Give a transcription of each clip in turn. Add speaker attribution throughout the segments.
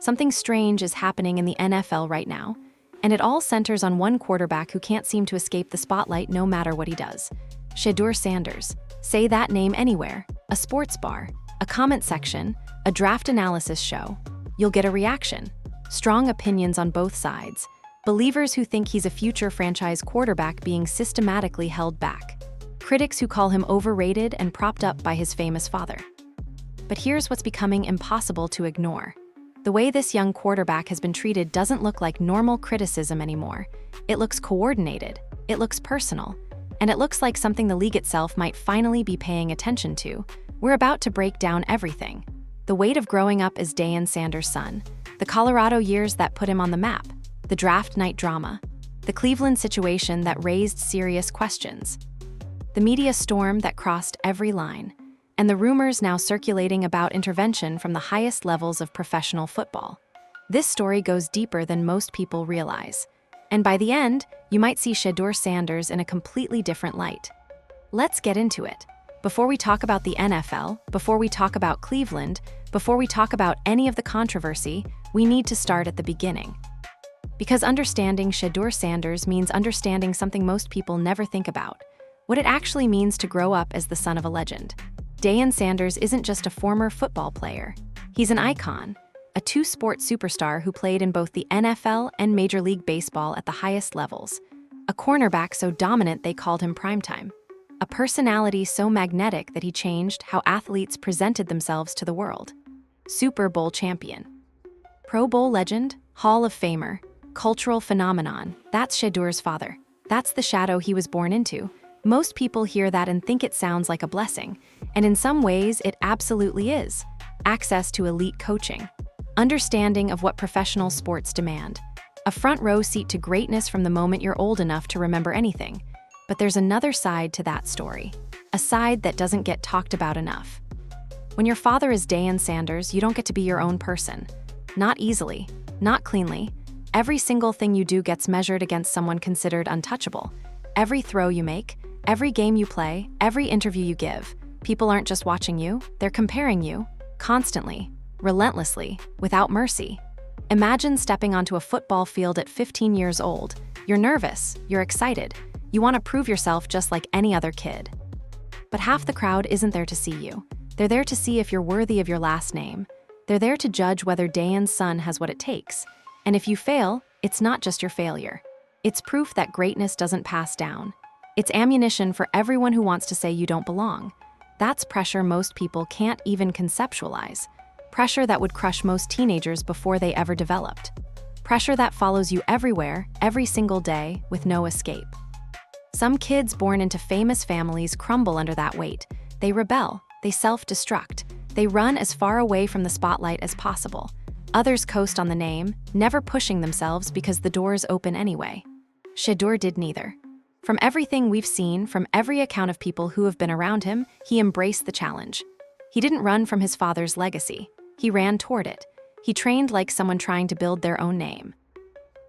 Speaker 1: Something strange is happening in the NFL right now, and it all centers on one quarterback who can't seem to escape the spotlight no matter what he does. Shedeur Sanders. Say that name anywhere, a sports bar, a comment section, a draft analysis show. You'll get a reaction. Strong opinions on both sides. Believers who think he's a future franchise quarterback being systematically held back. Critics who call him overrated and propped up by his famous father. But here's what's becoming impossible to ignore. The way this young quarterback has been treated doesn't look like normal criticism anymore. It looks coordinated, it looks personal, and it looks like something the league itself might finally be paying attention to. We're about to break down everything. The weight of growing up as Destined Sanders' son, the Colorado years that put him on the map, the draft night drama, the Cleveland situation that raised serious questions, the media storm that crossed every line, and the rumors now circulating about intervention from the highest levels of professional football. This story goes deeper than most people realize, and by the end, you might see Shedeur Sanders in a completely different light. Let's get into it. Before we talk about the NFL, before we talk about Cleveland, before we talk about any of the controversy, we need to start at the beginning. Because understanding Shedeur Sanders means understanding something most people never think about: what it actually means to grow up as the son of a legend. Destined Sanders isn't just a former football player. He's an icon, a two-sport superstar who played in both the NFL and Major League Baseball at the highest levels. A cornerback so dominant they called him primetime. A personality so magnetic that he changed how athletes presented themselves to the world. Super Bowl champion. Pro Bowl legend, Hall of Famer, cultural phenomenon. That's Shedeur's father. That's the shadow he was born into. Most people hear that and think it sounds like a blessing, and in some ways it absolutely is. Access to elite coaching, understanding of what professional sports demand, a front row seat to greatness from the moment you're old enough to remember anything. But there's another side to that story, a side that doesn't get talked about enough. When your father is Destined Sanders, you don't get to be your own person. Not easily, not cleanly. Every single thing you do gets measured against someone considered untouchable. Every throw you make, every game you play, every interview you give, people aren't just watching you, they're comparing you, constantly, relentlessly, without mercy. Imagine stepping onto a football field at 15 years old. You're nervous, you're excited, you want to prove yourself just like any other kid. But half the crowd isn't there to see you. They're there to see if you're worthy of your last name. They're there to judge whether Destined's son has what it takes. And if you fail, it's not just your failure. It's proof that greatness doesn't pass down. It's ammunition for everyone who wants to say you don't belong. That's pressure most people can't even conceptualize. Pressure that would crush most teenagers before they ever developed. Pressure that follows you everywhere, every single day, with no escape. Some kids born into famous families crumble under that weight. They rebel, they self-destruct, they run as far away from the spotlight as possible. Others coast on the name, never pushing themselves because the doors open anyway. Shedeur did neither. From everything we've seen, from every account of people who have been around him, he embraced the challenge. He didn't run from his father's legacy. He ran toward it. He trained like someone trying to build their own name.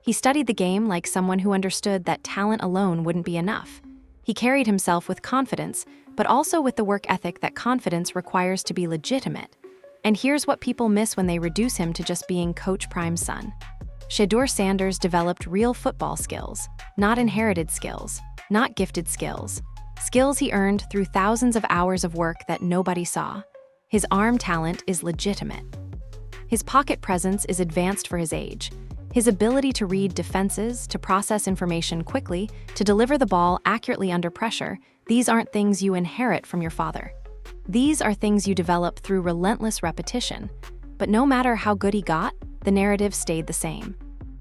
Speaker 1: He studied the game like someone who understood that talent alone wouldn't be enough. He carried himself with confidence, but also with the work ethic that confidence requires to be legitimate. And here's what people miss when they reduce him to just being Coach Prime's son. Shedeur Sanders developed real football skills, not inherited skills, not gifted skills. Skills he earned through thousands of hours of work that nobody saw. His arm talent is legitimate. His pocket presence is advanced for his age. His ability to read defenses, to process information quickly, to deliver the ball accurately under pressure, these aren't things you inherit from your father. These are things you develop through relentless repetition. But no matter how good he got, the narrative stayed the same.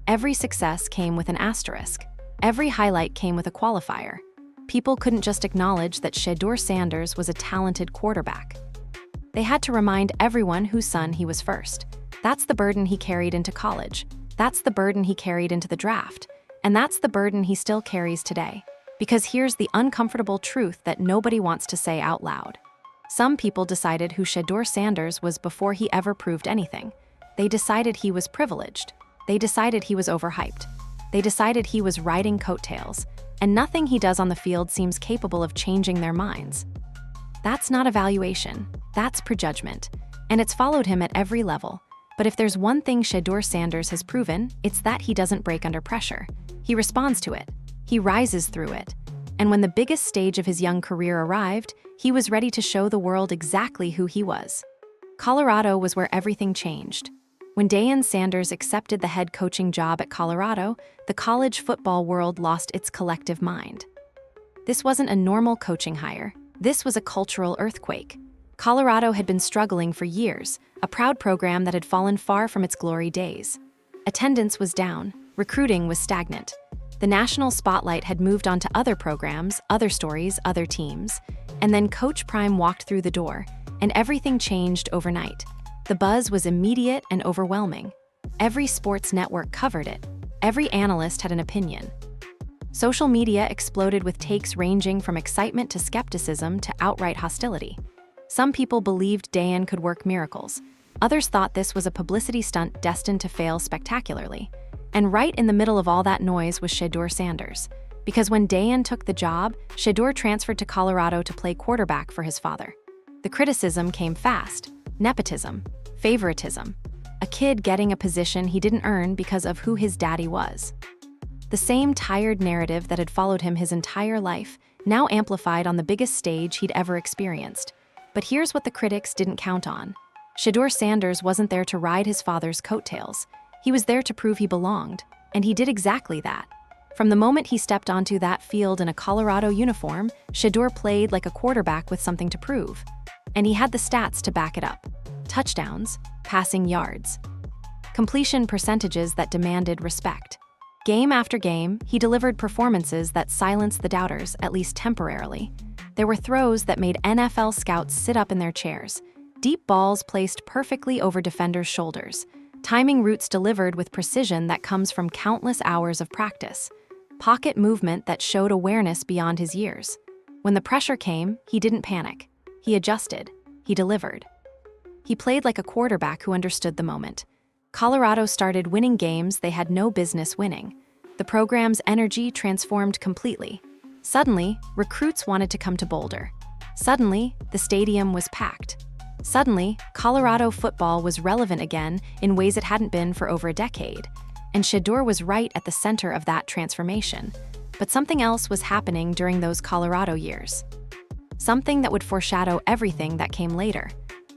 Speaker 1: Every success came with an asterisk. Every highlight came with a qualifier. People couldn't just acknowledge that Shedeur Sanders was a talented quarterback. They had to remind everyone whose son he was first. That's the burden he carried into college. That's the burden he carried into the draft. And that's the burden he still carries today. Because here's the uncomfortable truth that nobody wants to say out loud. Some people decided who Shedeur Sanders was before he ever proved anything. They decided he was privileged. They decided he was overhyped. They decided he was riding coattails, and nothing he does on the field seems capable of changing their minds. That's not evaluation, that's prejudgment, and it's followed him at every level. But if there's one thing Shedeur Sanders has proven, it's that he doesn't break under pressure. He responds to it. He rises through it. And when the biggest stage of his young career arrived, he was ready to show the world exactly who he was. Colorado was where everything changed. When Deion Sanders accepted the head coaching job at Colorado, the college football world lost its collective mind. This wasn't a normal coaching hire. This was a cultural earthquake. Colorado had been struggling for years, a proud program that had fallen far from its glory days. Attendance was down, recruiting was stagnant. The national spotlight had moved on to other programs, other stories, other teams. And then Coach Prime walked through the door, and everything changed overnight. The buzz was immediate and overwhelming. Every sports network covered it. Every analyst had an opinion. Social media exploded with takes ranging from excitement to skepticism to outright hostility. Some people believed Deion could work miracles. Others thought this was a publicity stunt destined to fail spectacularly. And right in the middle of all that noise was Shedeur Sanders. Because when Deion took the job, Shedeur transferred to Colorado to play quarterback for his father. The criticism came fast. Nepotism, favoritism. A kid getting a position he didn't earn because of who his daddy was. The same tired narrative that had followed him his entire life, now amplified on the biggest stage he'd ever experienced. But here's what the critics didn't count on. Shedeur Sanders wasn't there to ride his father's coattails. He was there to prove he belonged, and he did exactly that. From the moment he stepped onto that field in a Colorado uniform, Shedeur played like a quarterback with something to prove. And he had the stats to back it up. Touchdowns, passing yards, completion percentages that demanded respect. Game after game, he delivered performances that silenced the doubters, at least temporarily. There were throws that made NFL scouts sit up in their chairs. Deep balls placed perfectly over defenders' shoulders. Timing routes delivered with precision that comes from countless hours of practice. Pocket movement that showed awareness beyond his years. When the pressure came, he didn't panic. He adjusted. He delivered. He played like a quarterback who understood the moment. Colorado started winning games they had no business winning. The program's energy transformed completely. Suddenly, recruits wanted to come to Boulder. Suddenly, the stadium was packed. Suddenly, Colorado football was relevant again in ways it hadn't been for over a decade. And Shedeur was right at the center of that transformation. But something else was happening during those Colorado years. Something that would foreshadow everything that came later.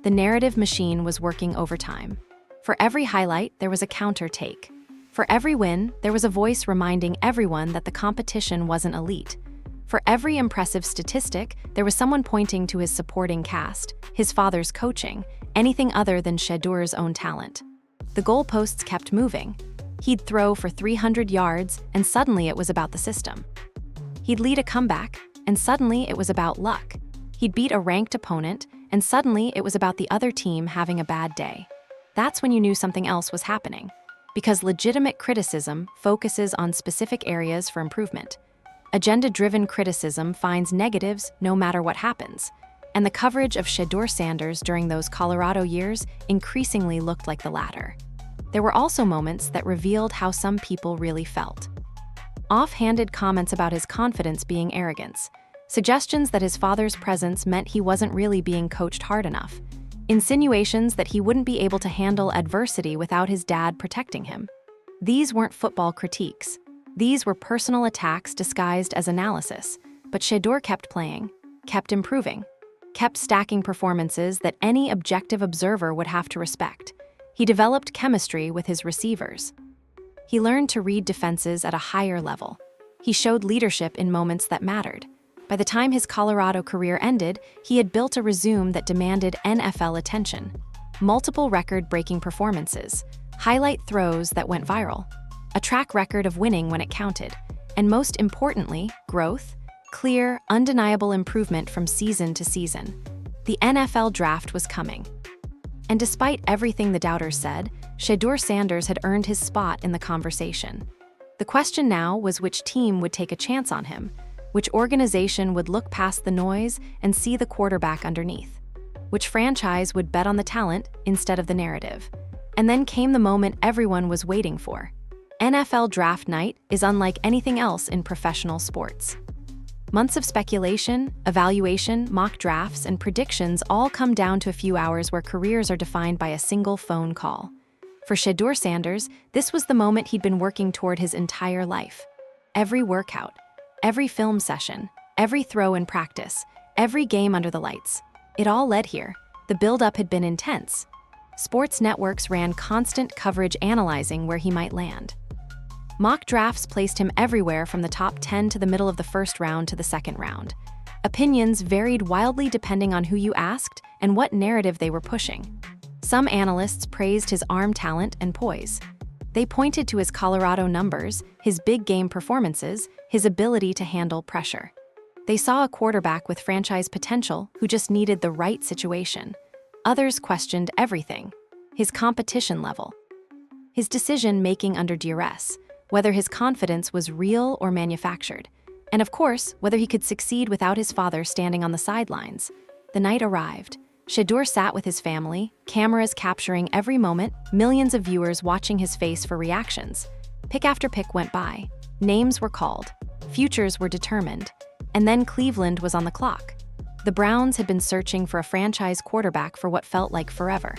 Speaker 1: The narrative machine was working overtime. For every highlight, there was a counter take. For every win, there was a voice reminding everyone that the competition wasn't elite. For every impressive statistic, there was someone pointing to his supporting cast, his father's coaching, anything other than Shedeur's own talent. The goalposts kept moving. He'd throw for 300 yards, and suddenly it was about the system. He'd lead a comeback, and suddenly it was about luck. He'd beat a ranked opponent, and suddenly it was about the other team having a bad day. That's when you knew something else was happening. Because legitimate criticism focuses on specific areas for improvement. Agenda-driven criticism finds negatives no matter what happens. And the coverage of Shedeur Sanders during those Colorado years increasingly looked like the latter. There were also moments that revealed how some people really felt. Off-handed comments about his confidence being arrogance. Suggestions that his father's presence meant he wasn't really being coached hard enough. Insinuations that he wouldn't be able to handle adversity without his dad protecting him. These weren't football critiques. These were personal attacks disguised as analysis. But Shedeur kept playing, kept improving, kept stacking performances that any objective observer would have to respect. He developed chemistry with his receivers. He learned to read defenses at a higher level. He showed leadership in moments that mattered. By the time his Colorado career ended, he had built a resume that demanded NFL attention. Multiple record-breaking performances, highlight throws that went viral, a track record of winning when it counted, and most importantly, growth, clear, undeniable improvement from season to season. The NFL draft was coming. And despite everything the doubters said, Shedeur Sanders had earned his spot in the conversation. The question now was which team would take a chance on him, which organization would look past the noise and see the quarterback underneath, which franchise would bet on the talent instead of the narrative. And then came the moment everyone was waiting for. NFL Draft Night is unlike anything else in professional sports. Months of speculation, evaluation, mock drafts, and predictions all come down to a few hours where careers are defined by a single phone call. For Shedeur Sanders, this was the moment he'd been working toward his entire life. Every workout, every film session, every throw in practice, every game under the lights. It all led here. The build-up had been intense. Sports networks ran constant coverage analyzing where he might land. Mock drafts placed him everywhere from the top 10 to the middle of the first round to the second round. Opinions varied wildly depending on who you asked and what narrative they were pushing. Some analysts praised his arm talent and poise. They pointed to his Colorado numbers, his big game performances, his ability to handle pressure. They saw a quarterback with franchise potential who just needed the right situation. Others questioned everything: his competition level, his decision-making under duress, whether his confidence was real or manufactured, and of course, whether he could succeed without his father standing on the sidelines. The night arrived. Shedeur sat with his family, cameras capturing every moment, millions of viewers watching his face for reactions. Pick after pick went by. Names were called. Futures were determined. And then Cleveland was on the clock. The Browns had been searching for a franchise quarterback for what felt like forever.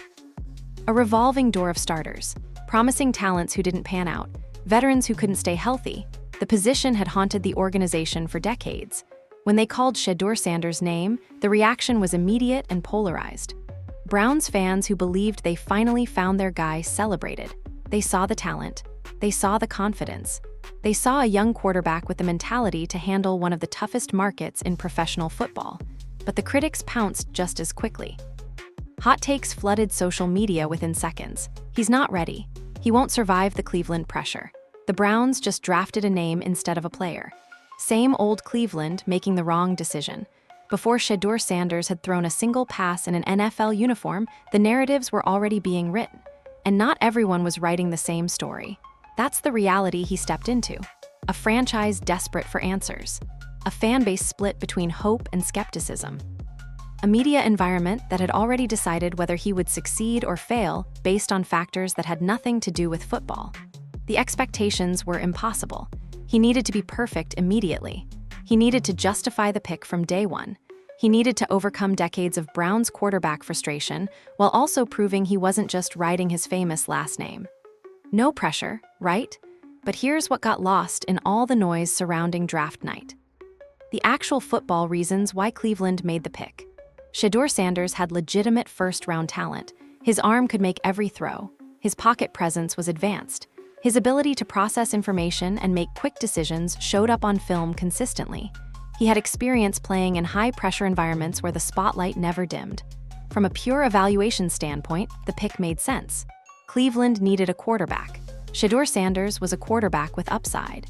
Speaker 1: A revolving door of starters, promising talents who didn't pan out, veterans who couldn't stay healthy. The position had haunted the organization for decades. When they called Shedeur Sanders' name, the reaction was immediate and polarized. Browns fans who believed they finally found their guy celebrated. They saw the talent. They saw the confidence. They saw a young quarterback with the mentality to handle one of the toughest markets in professional football. But the critics pounced just as quickly. Hot takes flooded social media within seconds. He's not ready. He won't survive the Cleveland pressure. The Browns just drafted a name instead of a player. Same old Cleveland making the wrong decision. Before Shedeur Sanders had thrown a single pass in an NFL uniform, the narratives were already being written. And not everyone was writing the same story. That's the reality he stepped into. A franchise desperate for answers. A fan base split between hope and skepticism. A media environment that had already decided whether he would succeed or fail based on factors that had nothing to do with football. The expectations were impossible. He needed to be perfect immediately. He needed to justify the pick from day one. He needed to overcome decades of Browns quarterback frustration while also proving he wasn't just riding his famous last name. No pressure, right? But here's what got lost in all the noise surrounding draft night. The actual football reasons why Cleveland made the pick. Shedeur Sanders had legitimate first-round talent. His arm could make every throw. His pocket presence was advanced. His ability to process information and make quick decisions showed up on film consistently. He had experience playing in high-pressure environments where the spotlight never dimmed. From a pure evaluation standpoint, the pick made sense. Cleveland needed a quarterback. Shedeur Sanders was a quarterback with upside.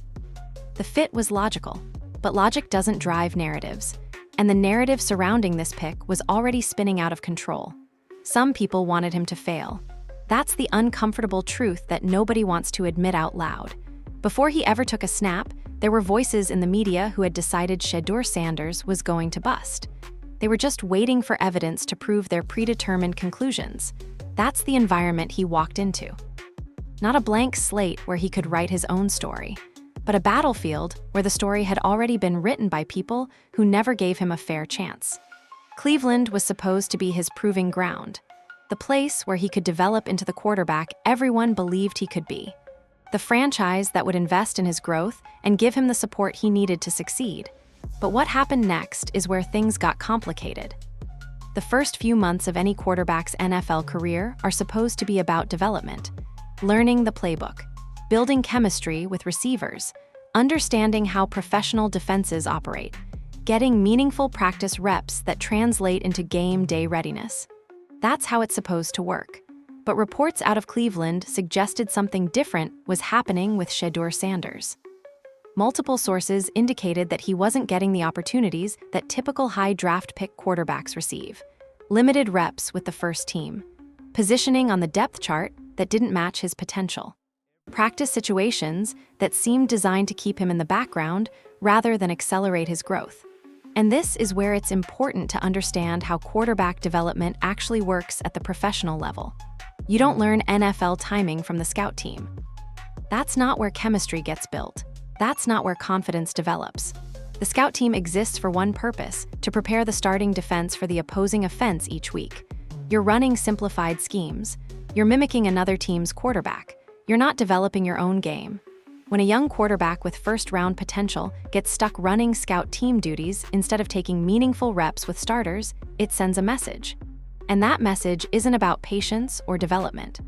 Speaker 1: The fit was logical, but logic doesn't drive narratives. And the narrative surrounding this pick was already spinning out of control. Some people wanted him to fail. That's the uncomfortable truth that nobody wants to admit out loud. Before he ever took a snap, there were voices in the media who had decided Shedeur Sanders was going to bust. They were just waiting for evidence to prove their predetermined conclusions. That's the environment he walked into. Not a blank slate where he could write his own story, but a battlefield where the story had already been written by people who never gave him a fair chance. Cleveland was supposed to be his proving ground, the place where he could develop into the quarterback everyone believed he could be, the franchise that would invest in his growth and give him the support he needed to succeed. But what happened next is where things got complicated. The first few months of any quarterback's NFL career are supposed to be about development, learning the playbook, building chemistry with receivers, understanding how professional defenses operate, getting meaningful practice reps that translate into game day readiness. That's how it's supposed to work. But reports out of Cleveland suggested something different was happening with Shedeur Sanders. Multiple sources indicated that he wasn't getting the opportunities that typical high draft pick quarterbacks receive. Limited reps with the first team. Positioning on the depth chart that didn't match his potential. Practice situations that seemed designed to keep him in the background rather than accelerate his growth. And this is where it's important to understand how quarterback development actually works at the professional level. You don't learn NFL timing from the scout team. That's not where chemistry gets built. That's not where confidence develops. The scout team exists for one purpose, to prepare the starting defense for the opposing offense each week. You're running simplified schemes. You're mimicking another team's quarterback. You're not developing your own game. When a young quarterback with first-round potential gets stuck running scout team duties instead of taking meaningful reps with starters, it sends a message. And that message isn't about patience or development.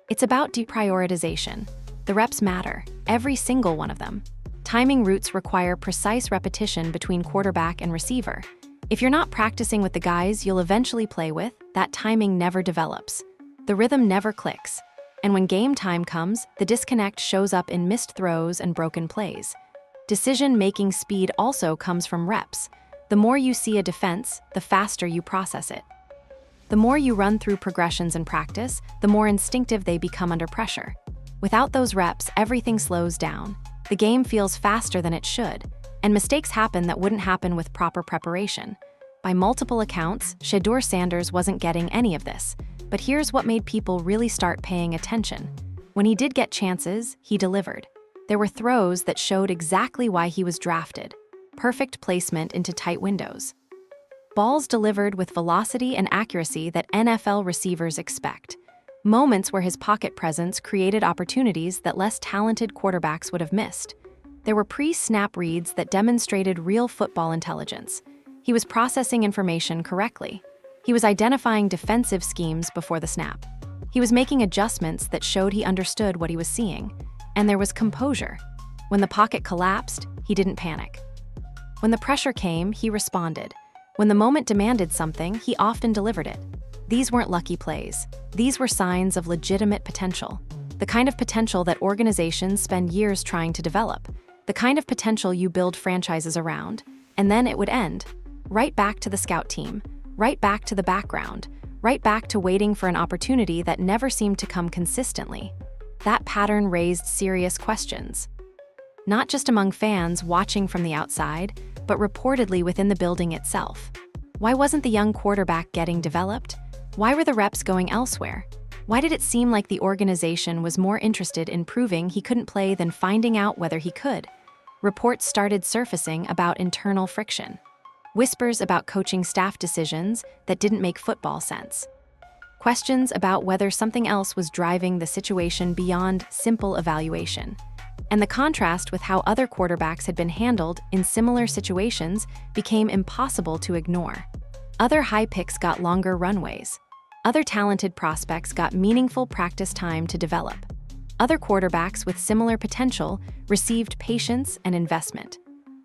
Speaker 1: It's about deprioritization. The reps matter, every single one of them. Timing routes require precise repetition between quarterback and receiver. If you're not practicing with the guys you'll eventually play with, that timing never develops. The rhythm never clicks. And when game time comes, the disconnect shows up in missed throws and broken plays. Decision-making speed also comes from reps. The more you see a defense, the faster you process it. The more you run through progressions in practice, the more instinctive they become under pressure. Without those reps, everything slows down. The game feels faster than it should, and mistakes happen that wouldn't happen with proper preparation. By multiple accounts, Shedeur Sanders wasn't getting any of this. But here's what made people really start paying attention. When he did get chances, he delivered. There were throws that showed exactly why he was drafted. Perfect placement into tight windows. Balls delivered with velocity and accuracy that NFL receivers expect. Moments where his pocket presence created opportunities that less talented quarterbacks would have missed. There were pre-snap reads that demonstrated real football intelligence. He was processing information correctly. He was identifying defensive schemes before the snap. He was making adjustments that showed he understood what he was seeing. And there was composure. When the pocket collapsed, he didn't panic. When the pressure came, he responded. When the moment demanded something, he often delivered it. These weren't lucky plays. These were signs of legitimate potential. The kind of potential that organizations spend years trying to develop. The kind of potential you build franchises around. And then it would end. Right back to the scout team. Right back to the background, right back to waiting for an opportunity that never seemed to come consistently. That pattern raised serious questions. Not just among fans watching from the outside, but reportedly within the building itself. Why wasn't the young quarterback getting developed? Why were the reps going elsewhere? Why did it seem like the organization was more interested in proving he couldn't play than finding out whether he could? Reports started surfacing about internal friction. Whispers about coaching staff decisions that didn't make football sense. Questions about whether something else was driving the situation beyond simple evaluation. And the contrast with how other quarterbacks had been handled in similar situations became impossible to ignore. Other high picks got longer runways. Other talented prospects got meaningful practice time to develop. Other quarterbacks with similar potential received patience and investment.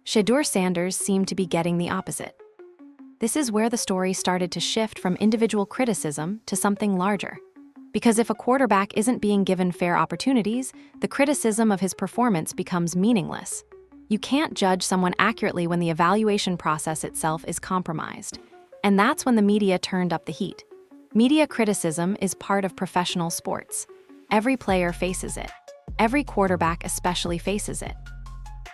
Speaker 1: Shedeur Sanders seemed to be getting the opposite. This is where the story started to shift from individual criticism to something larger. Because if a quarterback isn't being given fair opportunities, the criticism of his performance becomes meaningless. You can't judge someone accurately when the evaluation process itself is compromised. And that's when the media turned up the heat. Media criticism is part of professional sports. Every player faces it. Every quarterback especially faces it.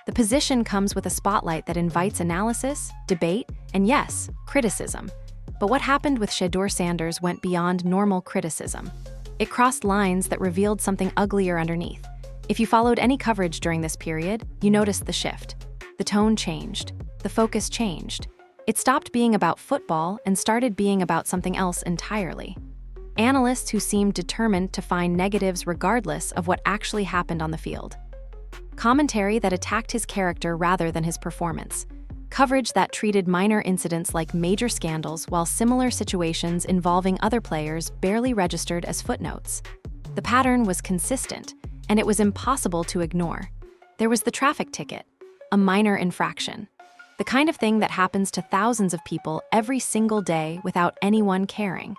Speaker 1: The position comes with a spotlight that invites analysis, debate, and yes, criticism. But what happened with Shedeur Sanders went beyond normal criticism. It crossed lines that revealed something uglier underneath. If you followed any coverage during this period, you noticed the shift. The tone changed. The focus changed. It stopped being about football and started being about something else entirely. Analysts who seemed determined to find negatives regardless of what actually happened on the field. Commentary that attacked his character rather than his performance. Coverage that treated minor incidents like major scandals while similar situations involving other players barely registered as footnotes. The pattern was consistent, and it was impossible to ignore. There was the traffic ticket, a minor infraction. The kind of thing that happens to thousands of people every single day without anyone caring.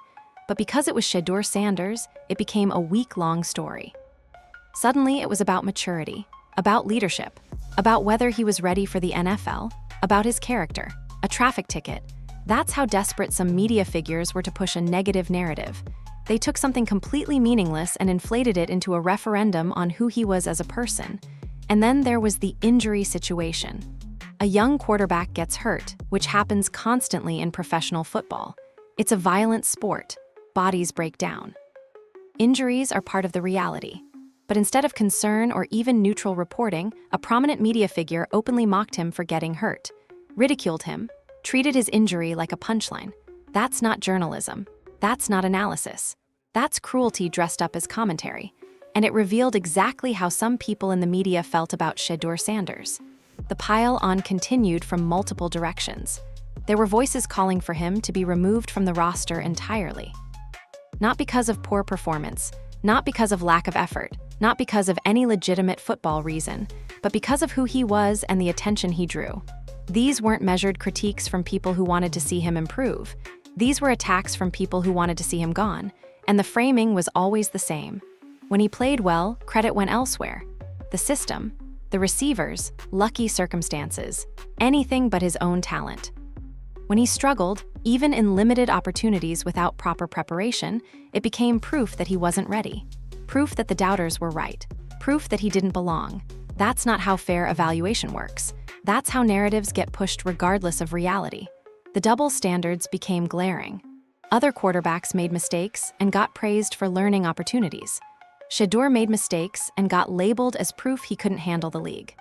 Speaker 1: But because it was Shedeur Sanders, it became a week-long story. Suddenly, it was about maturity. About leadership, about whether he was ready for the NFL, about his character, a traffic ticket. That's how desperate some media figures were to push a negative narrative. They took something completely meaningless and inflated it into a referendum on who he was as a person. And then there was the injury situation. A young quarterback gets hurt, which happens constantly in professional football. It's a violent sport. Bodies break down. Injuries are part of the reality. But instead of concern or even neutral reporting, a prominent media figure openly mocked him for getting hurt, ridiculed him, treated his injury like a punchline. That's not journalism. That's not analysis. That's cruelty dressed up as commentary, and it revealed exactly how some people in the media felt about Shedeur Sanders. The pile-on continued from multiple directions. There were voices calling for him to be removed from the roster entirely. Not because of poor performance, not because of lack of effort, not because of any legitimate football reason, but because of who he was and the attention he drew. These weren't measured critiques from people who wanted to see him improve. These were attacks from people who wanted to see him gone, and the framing was always the same. When he played well, credit went elsewhere. The system, the receivers, lucky circumstances, anything but his own talent. When he struggled, even in limited opportunities without proper preparation, it became proof that he wasn't ready. Proof that the doubters were right. Proof that he didn't belong. That's not how fair evaluation works. That's how narratives get pushed regardless of reality. The double standards became glaring. Other quarterbacks made mistakes and got praised for learning opportunities. Shedeur made mistakes and got labeled as proof he couldn't handle the league.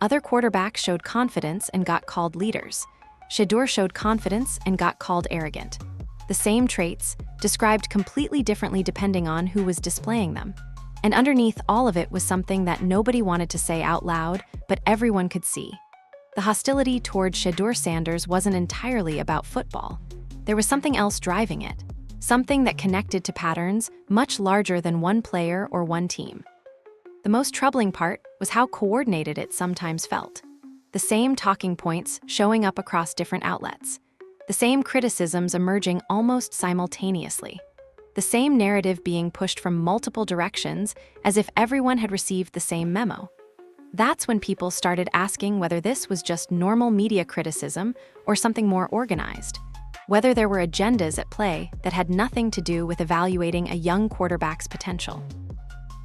Speaker 1: Other quarterbacks showed confidence and got called leaders. Shedeur showed confidence and got called arrogant. The same traits, described completely differently depending on who was displaying them. And underneath all of it was something that nobody wanted to say out loud, but everyone could see. The hostility toward Shedeur Sanders wasn't entirely about football. There was something else driving it. Something that connected to patterns much larger than one player or one team. The most troubling part was how coordinated it sometimes felt. The same talking points showing up across different outlets. The same criticisms emerging almost simultaneously. The same narrative being pushed from multiple directions as if everyone had received the same memo. That's when people started asking whether this was just normal media criticism or something more organized. Whether there were agendas at play that had nothing to do with evaluating a young quarterback's potential.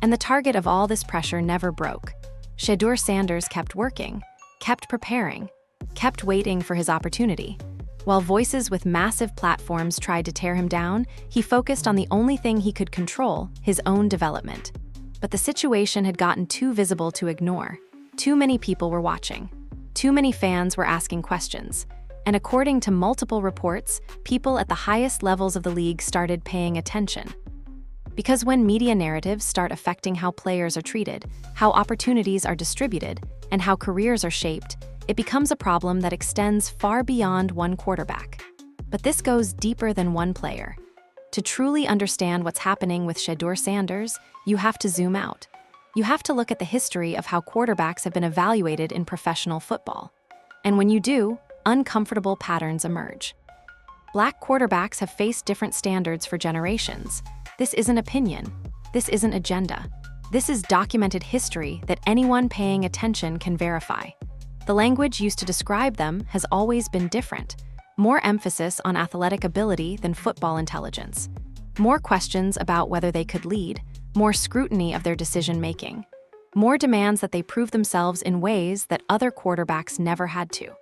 Speaker 1: And the target of all this pressure never broke. Shedeur Sanders kept working, kept preparing, kept waiting for his opportunity. While voices with massive platforms tried to tear him down, he focused on the only thing he could control, his own development. But the situation had gotten too visible to ignore. Too many people were watching. Too many fans were asking questions. And according to multiple reports, people at the highest levels of the league started paying attention. Because when media narratives start affecting how players are treated, how opportunities are distributed, and how careers are shaped, it becomes a problem that extends far beyond one quarterback. But this goes deeper than one player. To truly understand what's happening with Shedeur Sanders, you have to zoom out. You have to look at the history of how quarterbacks have been evaluated in professional football. And when you do, uncomfortable patterns emerge. Black quarterbacks have faced different standards for generations. This isn't opinion. This isn't agenda. This is documented history that anyone paying attention can verify. The language used to describe them has always been different. More emphasis on athletic ability than football intelligence. More questions about whether they could lead. More scrutiny of their decision-making. More demands that they prove themselves in ways that other quarterbacks never had to.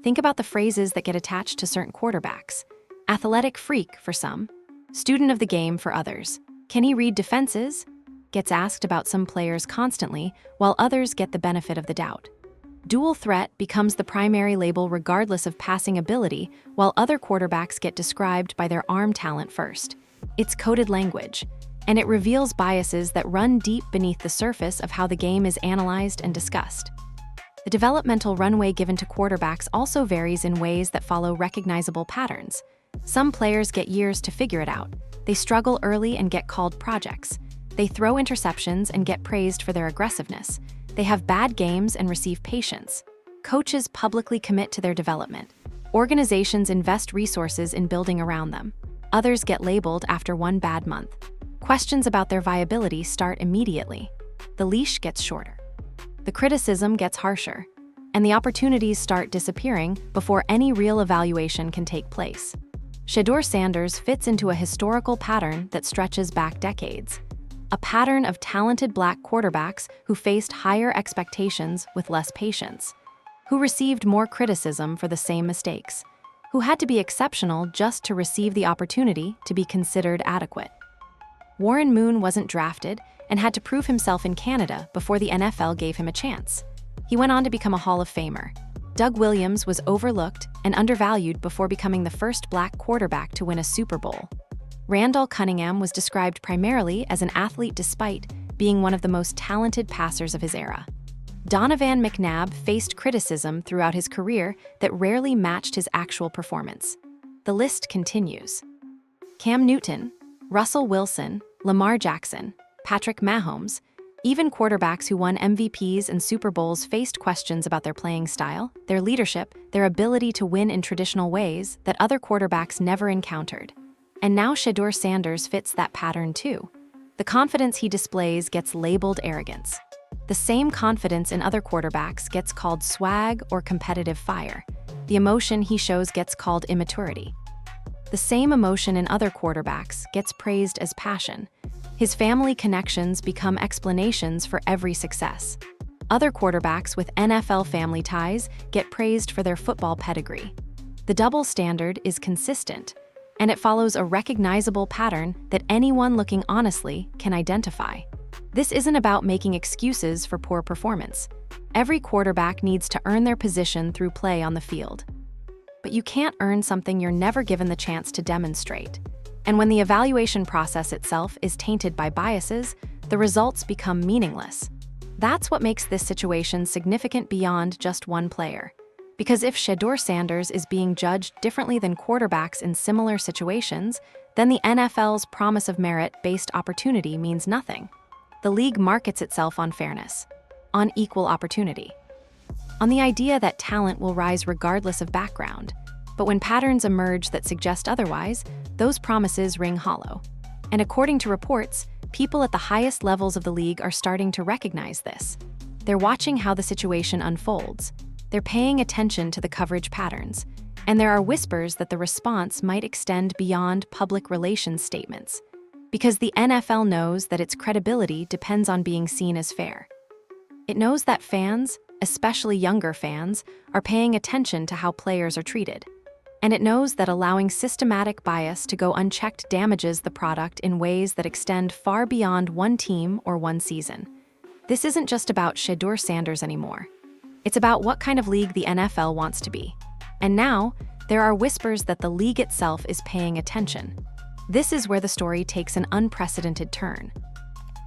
Speaker 1: Think about the phrases that get attached to certain quarterbacks. Athletic freak for some. Student of the game for others. Can he read defenses? Gets asked about some players constantly, while others get the benefit of the doubt. Dual threat becomes the primary label regardless of passing ability, while other quarterbacks get described by their arm talent first. It's coded language, and it reveals biases that run deep beneath the surface of how the game is analyzed and discussed. The developmental runway given to quarterbacks also varies in ways that follow recognizable patterns. Some players get years to figure it out. They struggle early and get called projects. They throw interceptions and get praised for their aggressiveness. They have bad games and receive patience. Coaches publicly commit to their development. Organizations invest resources in building around them. Others get labeled after one bad month. Questions about their viability start immediately. The leash gets shorter. The criticism gets harsher, and the opportunities start disappearing before any real evaluation can take place. Shedeur Sanders fits into a historical pattern that stretches back decades. A pattern of talented black quarterbacks who faced higher expectations with less patience, who received more criticism for the same mistakes, who had to be exceptional just to receive the opportunity to be considered adequate. Warren Moon wasn't drafted and had to prove himself in Canada before the NFL gave him a chance. He went on to become a Hall of Famer. Doug Williams was overlooked and undervalued before becoming the first black quarterback to win a Super Bowl. Randall Cunningham was described primarily as an athlete despite being one of the most talented passers of his era. Donovan McNabb faced criticism throughout his career that rarely matched his actual performance. The list continues. Cam Newton, Russell Wilson, Lamar Jackson, Patrick Mahomes, even quarterbacks who won MVPs and Super Bowls faced questions about their playing style, their leadership, their ability to win in traditional ways that other quarterbacks never encountered. And now Shedeur Sanders fits that pattern too. The confidence he displays gets labeled arrogance. The same confidence in other quarterbacks gets called swag or competitive fire. The emotion he shows gets called immaturity. The same emotion in other quarterbacks gets praised as passion. His family connections become explanations for every success. Other quarterbacks with NFL family ties get praised for their football pedigree. The double standard is consistent, and it follows a recognizable pattern that anyone looking honestly can identify. This isn't about making excuses for poor performance. Every quarterback needs to earn their position through play on the field. But you can't earn something you're never given the chance to demonstrate. And when the evaluation process itself is tainted by biases, the results become meaningless. That's what makes this situation significant beyond just one player. Because if Shedeur Sanders is being judged differently than quarterbacks in similar situations, then the NFL's promise of merit-based opportunity means nothing. The league markets itself on fairness, on equal opportunity, on the idea that talent will rise regardless of background. But when patterns emerge that suggest otherwise, those promises ring hollow. And according to reports, people at the highest levels of the league are starting to recognize this. They're watching how the situation unfolds. They're paying attention to the coverage patterns. And there are whispers that the response might extend beyond public relations statements. Because the NFL knows that its credibility depends on being seen as fair. It knows that fans, especially younger fans, are paying attention to how players are treated. And it knows that allowing systematic bias to go unchecked damages the product in ways that extend far beyond one team or one season. This isn't just about Shedeur Sanders anymore. It's about what kind of league the NFL wants to be. And now, there are whispers that the league itself is paying attention. This is where the story takes an unprecedented turn.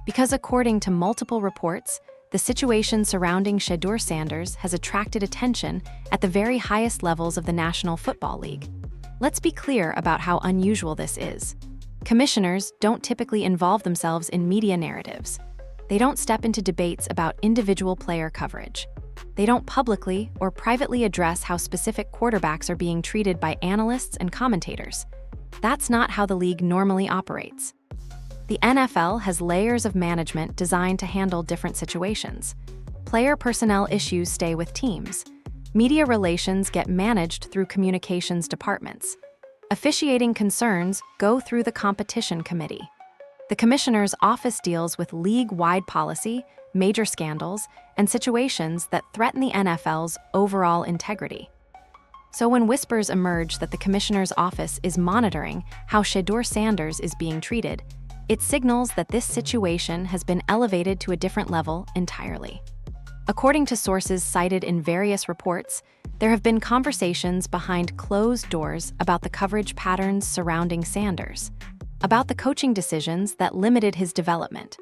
Speaker 1: Because according to multiple reports, the situation surrounding Shedeur Sanders has attracted attention at the very highest levels of the National Football League. Let's be clear about how unusual this is. Commissioners don't typically involve themselves in media narratives. They don't step into debates about individual player coverage. They don't publicly or privately address how specific quarterbacks are being treated by analysts and commentators. That's not how the league normally operates. The NFL has layers of management designed to handle different situations. Player personnel issues stay with teams. Media relations get managed through communications departments. Officiating concerns go through the competition committee. The commissioner's office deals with league-wide policy, major scandals, and situations that threaten the NFL's overall integrity. So when whispers emerge that the commissioner's office is monitoring how Shedeur Sanders is being treated, it signals that this situation has been elevated to a different level entirely. According to sources cited in various reports, there have been conversations behind closed doors about the coverage patterns surrounding Sanders, about the coaching decisions that limited his development,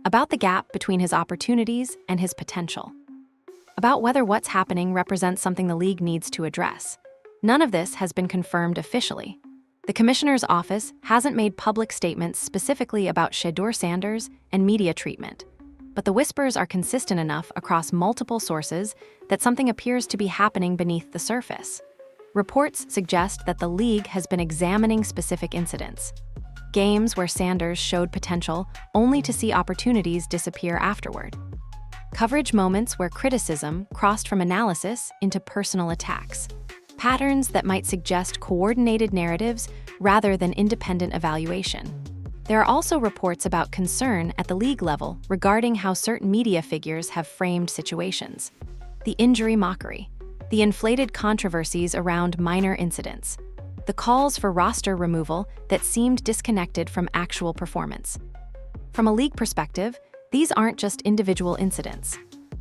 Speaker 1: about the gap between his opportunities and his potential, about whether what's happening represents something the league needs to address. None of this has been confirmed officially. The commissioner's office hasn't made public statements specifically about Shedeur Sanders and media treatment, but the whispers are consistent enough across multiple sources that something appears to be happening beneath the surface. Reports suggest that the league has been examining specific incidents, games where Sanders showed potential only to see opportunities disappear afterward, coverage moments where criticism crossed from analysis into personal attacks, patterns that might suggest coordinated narratives rather than independent evaluation. There are also reports about concern at the league level regarding how certain media figures have framed situations. The injury mockery, the inflated controversies around minor incidents, the calls for roster removal that seemed disconnected from actual performance. From a league perspective, these aren't just individual incidents.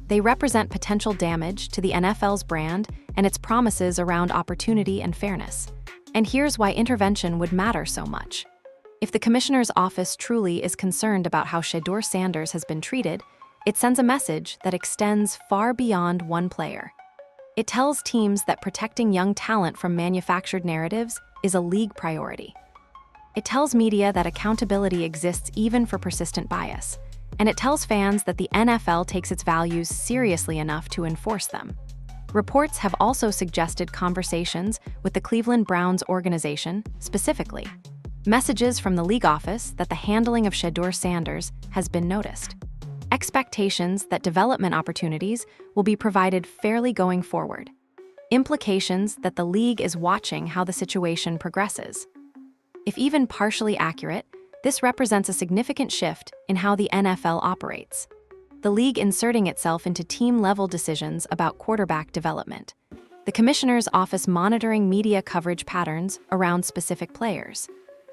Speaker 1: They represent potential damage to the NFL's brand and its promises around opportunity and fairness. And here's why intervention would matter so much. If the commissioner's office truly is concerned about how Shedeur Sanders has been treated, it sends a message that extends far beyond one player. It tells teams that protecting young talent from manufactured narratives is a league priority. It tells media that accountability exists even for persistent bias, and it tells fans that the NFL takes its values seriously enough to enforce them. Reports have also suggested conversations with the Cleveland Browns organization, specifically. Messages from the league office that the handling of Shedeur Sanders has been noticed. Expectations that development opportunities will be provided fairly going forward. Implications that the league is watching how the situation progresses. If even partially accurate, this represents a significant shift in how the NFL operates. The league inserting itself into team-level decisions about quarterback development. The commissioner's office monitoring media coverage patterns around specific players.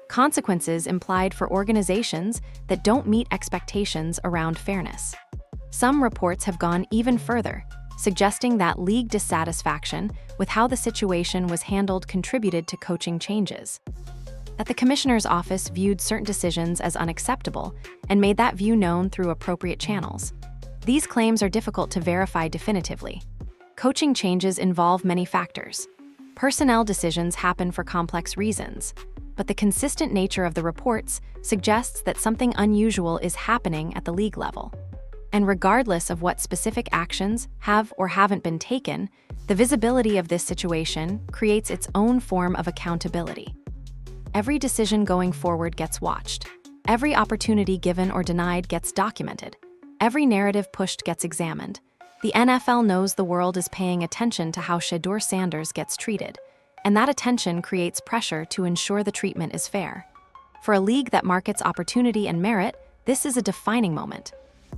Speaker 1: Consequences implied for organizations that don't meet expectations around fairness. Some reports have gone even further, suggesting that league dissatisfaction with how the situation was handled contributed to coaching changes. That the commissioner's office viewed certain decisions as unacceptable and made that view known through appropriate channels. These claims are difficult to verify definitively. Coaching changes involve many factors. Personnel decisions happen for complex reasons, but the consistent nature of the reports suggests that something unusual is happening at the league level. And regardless of what specific actions have or haven't been taken, the visibility of this situation creates its own form of accountability. Every decision going forward gets watched. Every opportunity given or denied gets documented. Every narrative pushed gets examined. The NFL knows the world is paying attention to how Shedeur Sanders gets treated, and that attention creates pressure to ensure the treatment is fair. For a league that markets opportunity and merit, this is a defining moment.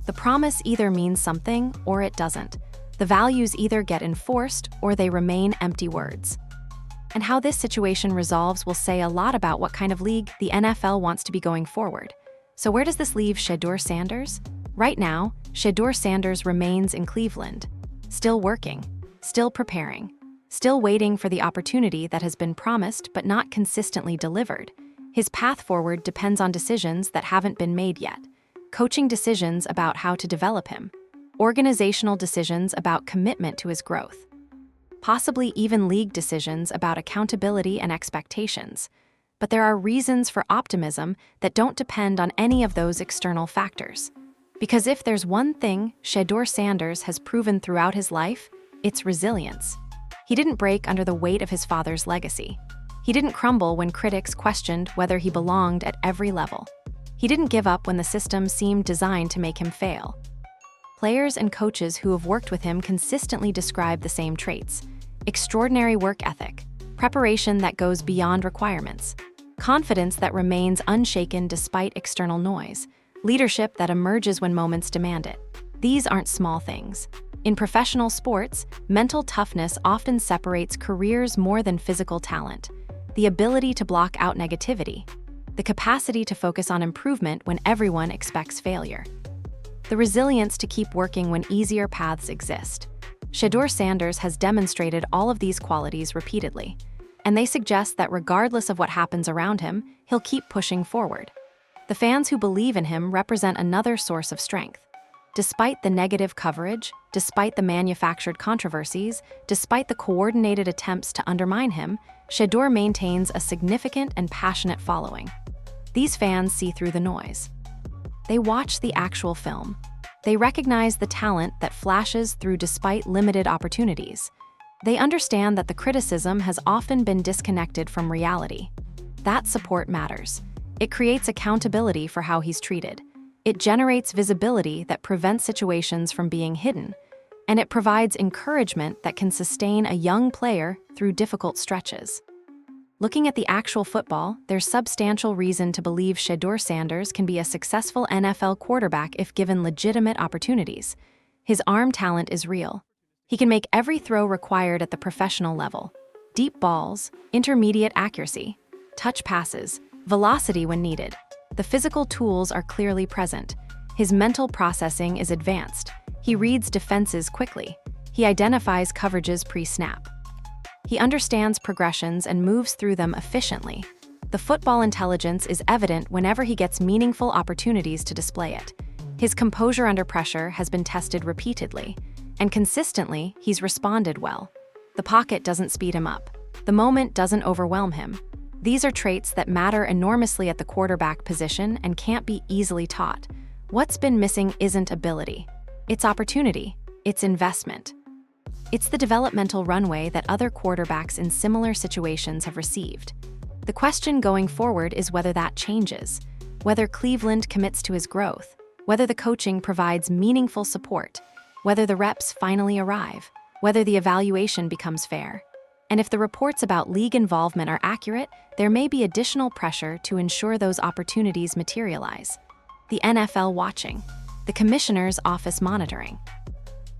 Speaker 1: The promise either means something or it doesn't. The values either get enforced or they remain empty words. And how this situation resolves will say a lot about what kind of league the NFL wants to be going forward. So where does this leave Shedeur Sanders? Right now, Shedeur Sanders remains in Cleveland, still working, still preparing, still waiting for the opportunity that has been promised but not consistently delivered. His path forward depends on decisions that haven't been made yet. Coaching decisions about how to develop him. Organizational decisions about commitment to his growth. Possibly even league decisions about accountability and expectations. But there are reasons for optimism that don't depend on any of those external factors. Because if there's one thing Shedeur Sanders has proven throughout his life, it's resilience. He didn't break under the weight of his father's legacy. He didn't crumble when critics questioned whether he belonged at every level. He didn't give up when the system seemed designed to make him fail. Players and coaches who have worked with him consistently describe the same traits: extraordinary work ethic, preparation that goes beyond requirements, confidence that remains unshaken despite external noise, leadership that emerges when moments demand it. These aren't small things. In professional sports, mental toughness often separates careers more than physical talent. The ability to block out negativity, the capacity to focus on improvement when everyone expects failure, the resilience to keep working when easier paths exist. Shedeur Sanders has demonstrated all of these qualities repeatedly, and they suggest that regardless of what happens around him, he'll keep pushing forward. The fans who believe in him represent another source of strength. Despite the negative coverage, despite the manufactured controversies, despite the coordinated attempts to undermine him, Shedeur maintains a significant and passionate following. These fans see through the noise. They watch the actual film. They recognize the talent that flashes through despite limited opportunities. They understand that the criticism has often been disconnected from reality. That support matters. It creates accountability for how he's treated. It generates visibility that prevents situations from being hidden. And it provides encouragement that can sustain a young player through difficult stretches. Looking at the actual football, there's substantial reason to believe Shedeur Sanders can be a successful NFL quarterback if given legitimate opportunities. His arm talent is real. He can make every throw required at the professional level. Deep balls, intermediate accuracy, touch passes, velocity when needed. The physical tools are clearly present. His mental processing is advanced. He reads defenses quickly. He identifies coverages pre-snap. He understands progressions and moves through them efficiently. The football intelligence is evident whenever he gets meaningful opportunities to display it. His composure under pressure has been tested repeatedly, and consistently, he's responded well. The pocket doesn't speed him up. The moment doesn't overwhelm him. These are traits that matter enormously at the quarterback position and can't be easily taught. What's been missing isn't ability. It's opportunity. It's investment. It's the developmental runway that other quarterbacks in similar situations have received. The question going forward is whether that changes, whether Cleveland commits to his growth, whether the coaching provides meaningful support, whether the reps finally arrive, whether the evaluation becomes fair. And if the reports about league involvement are accurate, there may be additional pressure to ensure those opportunities materialize. The NFL watching, the commissioner's office monitoring.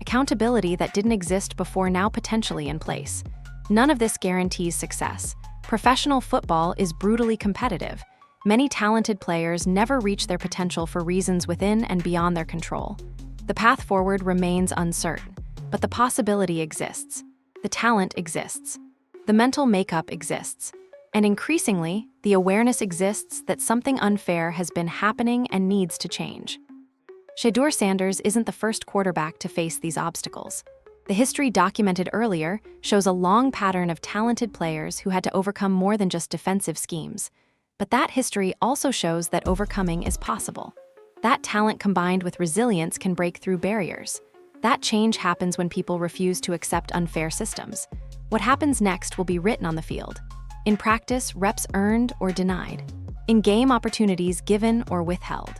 Speaker 1: Accountability that didn't exist before now potentially in place. None of this guarantees success. Professional football is brutally competitive. Many talented players never reach their potential for reasons within and beyond their control. The path forward remains uncertain, but the possibility exists. The talent exists. The mental makeup exists. And increasingly, the awareness exists that something unfair has been happening and needs to change. Shedeur Sanders isn't the first quarterback to face these obstacles. The history documented earlier shows a long pattern of talented players who had to overcome more than just defensive schemes. But that history also shows that overcoming is possible. That talent combined with resilience can break through barriers. That change happens when people refuse to accept unfair systems. What happens next will be written on the field. In practice, reps earned or denied. In game, opportunities given or withheld.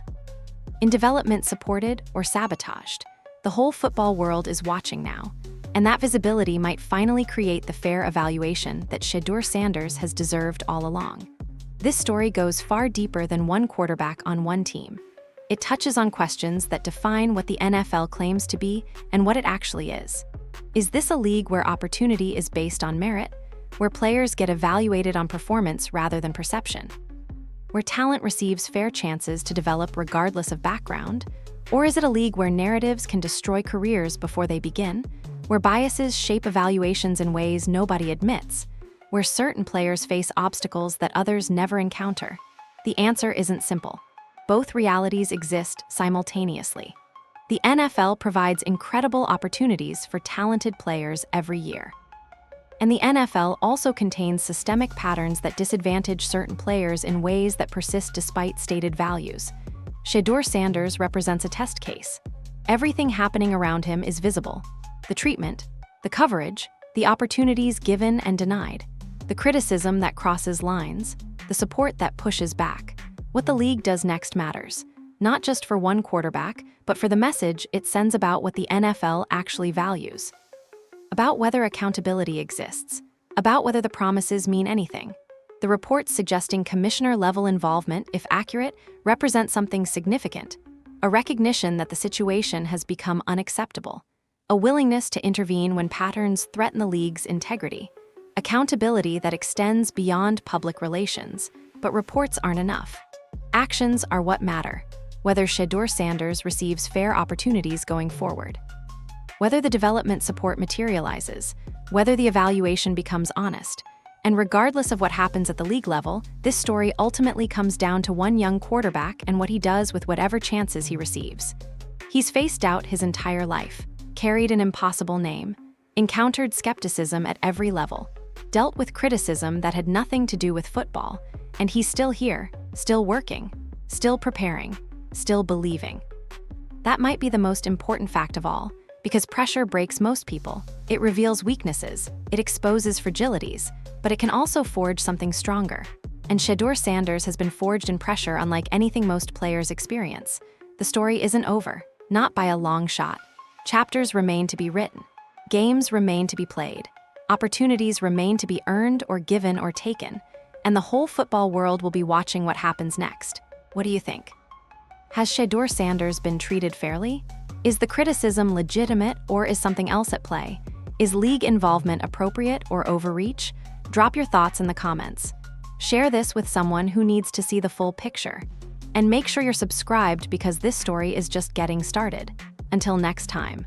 Speaker 1: In development, supported or sabotaged. The whole football world is watching now, and that visibility might finally create the fair evaluation that Shedeur Sanders has deserved all along. This story goes far deeper than one quarterback on one team. It touches on questions that define what the NFL claims to be and what it actually is. Is this a league where opportunity is based on merit, where players get evaluated on performance rather than perception? Where talent receives fair chances to develop regardless of background? Or is it a league where narratives can destroy careers before they begin? Where biases shape evaluations in ways nobody admits? Where certain players face obstacles that others never encounter? The answer isn't simple. Both realities exist simultaneously. The NFL provides incredible opportunities for talented players every year. And the NFL also contains systemic patterns that disadvantage certain players in ways that persist despite stated values. Shedeur Sanders represents a test case. Everything happening around him is visible. The treatment, the coverage, the opportunities given and denied, the criticism that crosses lines, the support that pushes back. What the league does next matters, not just for one quarterback, but for the message it sends about what the NFL actually values. About whether accountability exists, about whether the promises mean anything. The reports suggesting commissioner-level involvement, if accurate, represent something significant, a recognition that the situation has become unacceptable, a willingness to intervene when patterns threaten the league's integrity, accountability that extends beyond public relations, but reports aren't enough. Actions are what matter, whether Shedeur Sanders receives fair opportunities going forward, whether the development support materializes, whether the evaluation becomes honest. And regardless of what happens at the league level, this story ultimately comes down to one young quarterback and what he does with whatever chances he receives. He's faced doubt his entire life, carried an impossible name, encountered skepticism at every level, dealt with criticism that had nothing to do with football, and he's still here, still working, still preparing, still believing. That might be the most important fact of all, because pressure breaks most people. It reveals weaknesses, it exposes fragilities, but it can also forge something stronger. And Shedeur Sanders has been forged in pressure unlike anything most players experience. The story isn't over, not by a long shot. Chapters remain to be written. Games remain to be played. Opportunities remain to be earned or given or taken. And the whole football world will be watching what happens next. What do you think? Has Shedeur Sanders been treated fairly? Is the criticism legitimate or is something else at play? Is league involvement appropriate or overreach? Drop your thoughts in the comments. Share this with someone who needs to see the full picture. And make sure you're subscribed because this story is just getting started. Until next time.